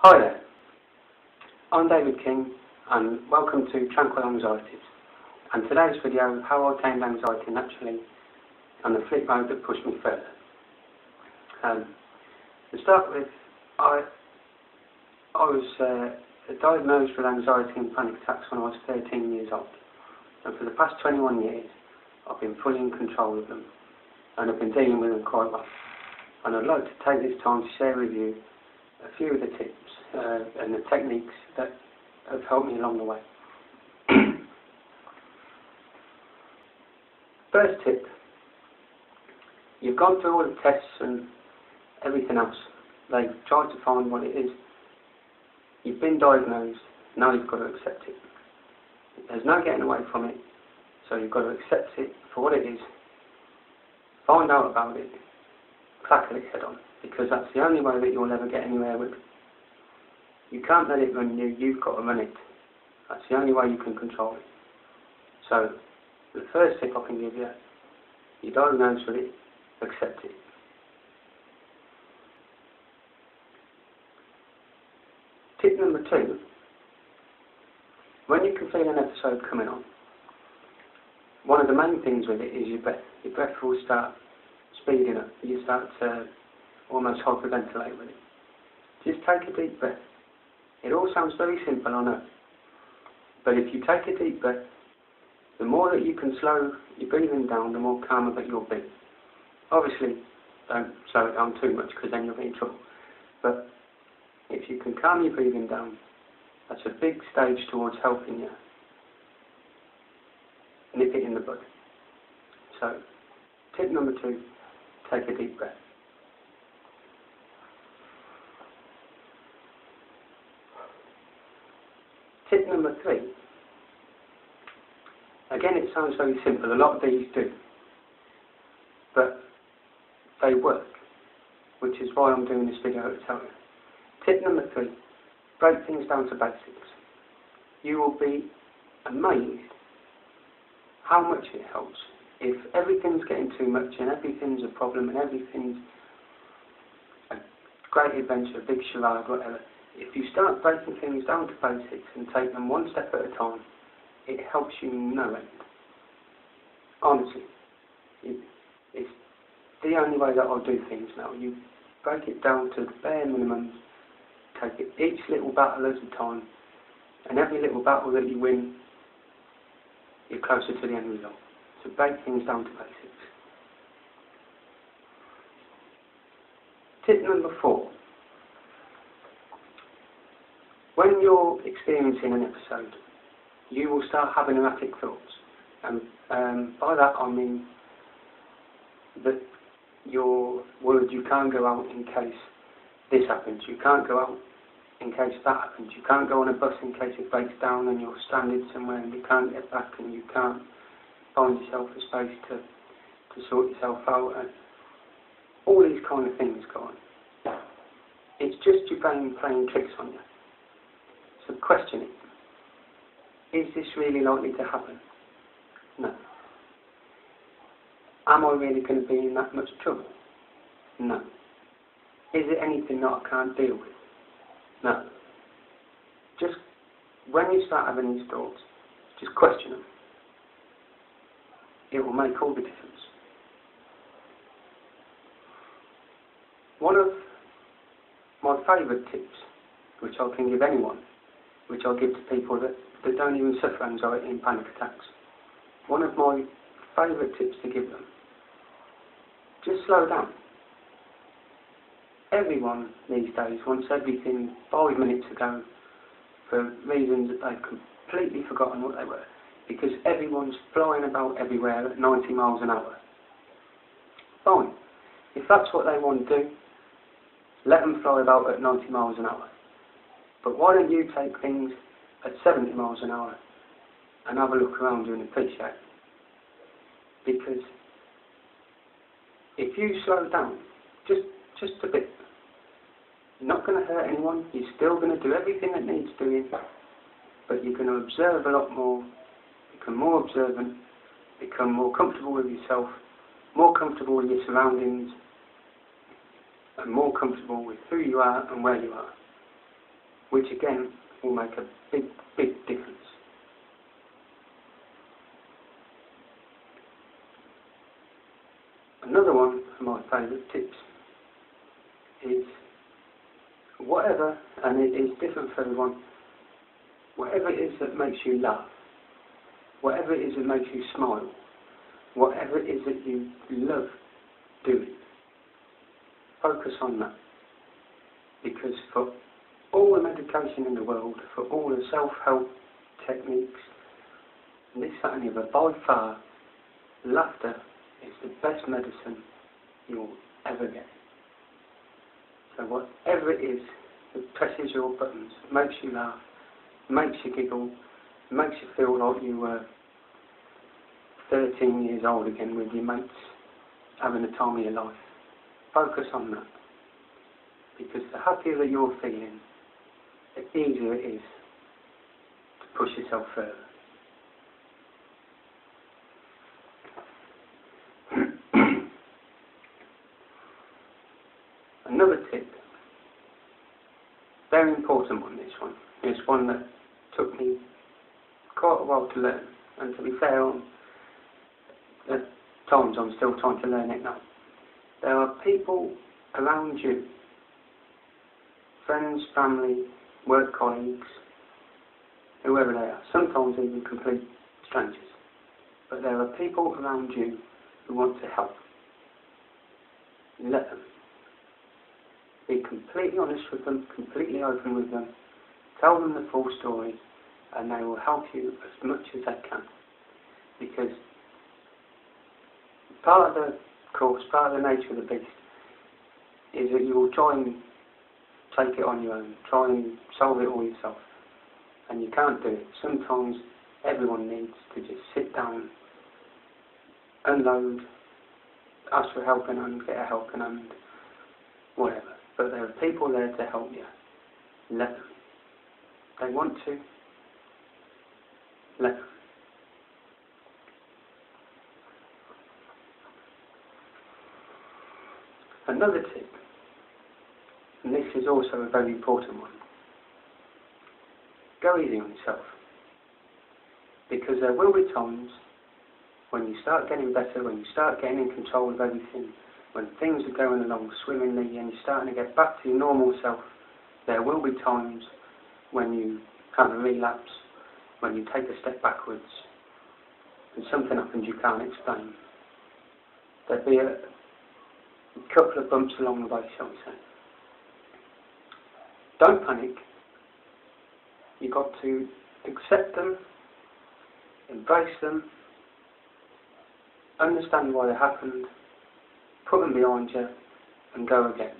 Hi there, I'm David King and welcome to Tranquil Anxieties, and today's video is how I tamed anxiety naturally and the flip mode that pushed me further. To start with, I was diagnosed with anxiety and panic attacks when I was 13 years old, and for the past 21 years I've been fully in control of them and I've been dealing with them quite well. And I'd like to take this time to share with you a few of the tips and the techniques that have helped me along the way. First tip, you've gone through all the tests and everything else. They've tried to find what it is. You've been diagnosed, now you've got to accept it. There's no getting away from it, so you've got to accept it for what it is, find out about it, tackle it head on, because that's the only way that you'll ever get anywhere with it. You can't let it run you, you've got to run it. That's the only way you can control it. So, the first tip I can give you, you're diagnosed with it, accept it. Tip number 2, when you can feel an episode coming on, one of the main things with it is your breath. Your breath will start speeding up. You start to almost hyperventilate with it. Just take a deep breath. It all sounds very simple, I know. But if you take a deep breath, the more that you can slow your breathing down, the more calmer that you'll be. Obviously, don't slow it down too much because then you'll be in trouble. But if you can calm your breathing down, that's a big stage towards helping you nip it in the bud. So, tip number 2, take a deep breath. Tip number 3, again it sounds very simple, a lot of these do, but they work, which is why I'm doing this video to tell you. Tip number 3, break things down to basics. You will be amazed how much it helps. If everything's getting too much and everything's a problem and everything's a great adventure, a big charade, whatever, if you start breaking things down to basics and take them one step at a time, it helps you no end. Honestly, it's the only way that I'll do things now. You break it down to the bare minimum, take it each little battle at a time, and every little battle that you win, you're closer to the end result. So break things down to basics. Tip number 4. When you're experiencing an episode, you will start having erratic thoughts. And by that I mean that you're worried you can't go out in case this happens. You can't go out in case that happens. You can't go on a bus in case it breaks down and you're stranded somewhere and you can't get back and you can't find yourself a space to sort yourself out. And all these kind of things go on. It's just your brain playing tricks on you. So question it. Is this really likely to happen? No. Am I really going to be in that much trouble? No. Is it anything that I can't deal with? No. Just when you start having these thoughts, just question them. It will make all the difference. One of my favourite tips, which I can give anyone, which I give to people that don't even suffer anxiety and panic attacks. One of my favourite tips to give them, just slow down. Everyone these days wants everything 5 minutes ago for reasons that they've completely forgotten what they were, because everyone's flying about everywhere at 90 miles an hour. Fine. If that's what they want to do, let them fly about at 90 miles an hour. But why don't you take things at 70 miles an hour and have a look around you and appreciate it? Because if you slow down just a bit, you're not going to hurt anyone, you're still going to do everything that needs doing, but you're going to observe a lot more, become more observant, become more comfortable with yourself, more comfortable with your surroundings, and more comfortable with who you are and where you are. which again will make a big, big difference. Another one of my favourite tips is whatever, and it is different for everyone, whatever it is that makes you laugh, whatever it is that makes you smile, whatever it is that you love doing, focus on that. Because for all the medication in the world, for all the self-help techniques, and this, that and the other, by far, laughter is the best medicine you'll ever get. So whatever it is that presses your buttons, makes you laugh, makes you giggle, makes you feel like you were 13 years old again with your mates, having the time of your life, focus on that. Because the happier that you're feeling, the easier it is to push yourself further. Another tip, very important one, this one, is one that took me quite a while to learn, and to be fair, at times I'm still trying to learn it now. There are people around you, friends, family, work colleagues, whoever they are, sometimes even complete strangers, but there are people around you who want to help. Let them. Be completely honest with them, completely open with them, tell them the full story, and they will help you as much as they can. Because part of the course, part of the nature of the beast, is that you will try and take it on your own, try and solve it all yourself. And you can't do it. Sometimes everyone needs to just sit down, unload, ask for a helping hand, get a helping hand, whatever. But there are people there to help you. Let them. They want to. Let them. Another tip, and this is also a very important one, go easy on yourself. Because there will be times when you start getting better, when you start getting in control of everything, when things are going along swimmingly and you're starting to get back to your normal self, there will be times when you have a relapse, when you take a step backwards, and something happens you can't explain. There'll be a couple of bumps along the way, shall we say. Don't panic. You've got to accept them, embrace them, understand why they happened, put them behind you, and go again.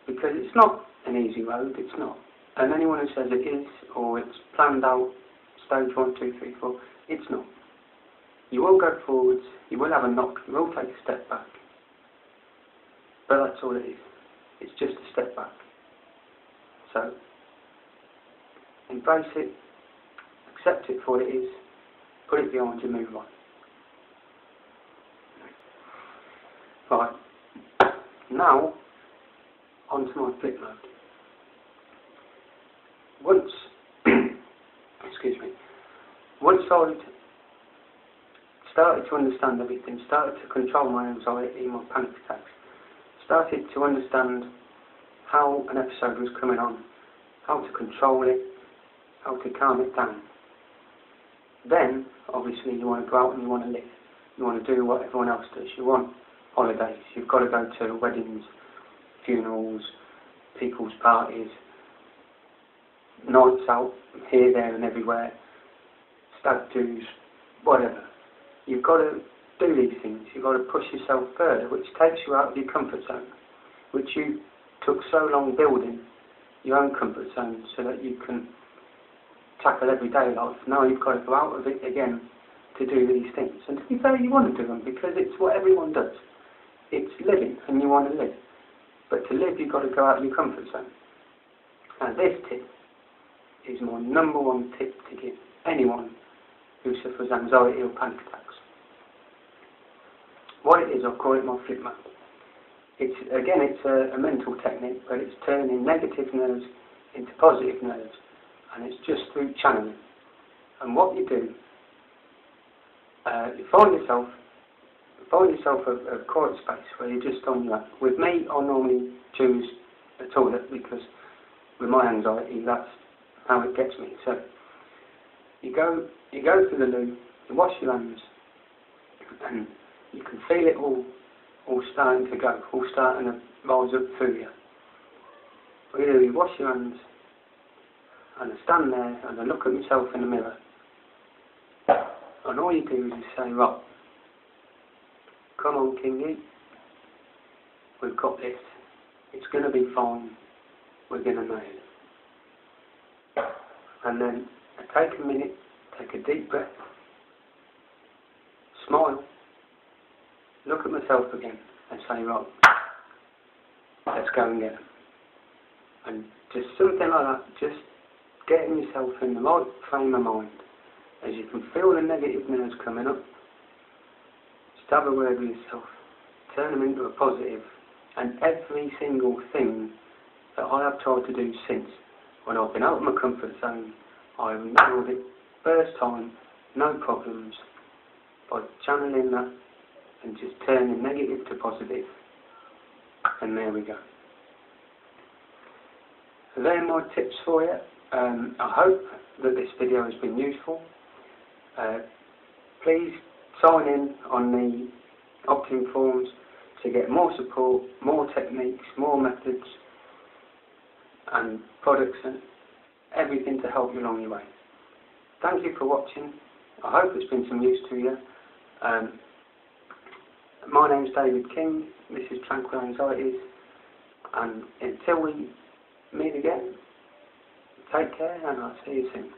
Because it's not an easy road, it's not. And anyone who says it is, or it's planned out, stage 1, 2, 3, 4, it's not. You will go forwards, you will have a knock, you will take a step back. But that's all it is. It's just a step back. So, embrace it, accept it for what it is, put it behind you, move on. Right, now, onto my flip mode. Once I started to understand everything, started to control my anxiety, my panic attacks, started to understand how an episode was coming on, how to control it, how to calm it down. Then, obviously, you want to go out and you want to live. You want to do what everyone else does. You want holidays. You've got to go to weddings, funerals, people's parties, nights out here, there and everywhere, stag do's, whatever. You've got to do these things. You've got to push yourself further, which takes you out of your comfort zone, which you took so long building your own comfort zone so that you can tackle everyday life. Now you've got to go out of it again to do these things. And to be fair, you want to do them because it's what everyone does. It's living and you want to live. But to live, you've got to go out of your comfort zone. And this tip is my number one tip to give anyone who suffers anxiety or panic attacks. What it is, I'll call it my flip mode. It's a mental technique, but it's turning negative nerves into positive nerves, and it's just through channeling. And what you do, you find yourself a quiet space where you're just on your own. With me, I normally choose a toilet because with my anxiety, that's how it gets me. So you go to the loo, you wash your hands, and you can feel it all starting to go, all starting to rise up through you. Really, you wash your hands, and I stand there and I look at myself in the mirror, and all you do is you say, right, come on, Kingy, we've got this, it's going to be fine, we're going to nail it. And then I take a minute, take a deep breath, smile, look at myself again and say, right, let's go and get them. And just something like that, just getting yourself in the right frame of mind. As you can feel the negative nerves coming up, just have a word with yourself, turn them into a positive. And every single thing that I have tried to do since, when I've been out of my comfort zone, I've nailed it first time, no problems, by channeling that and just turning negative to positive. And there we go. So they're my tips for you. I hope that this video has been useful. Please sign in on the opt-in forums to get more support, more techniques, more methods and products and everything to help you along your way. Thank you for watching. I hope it's been some use to you. My name's David King. This is Tranquil Anxieties, and until we meet again, take care and I'll see you soon.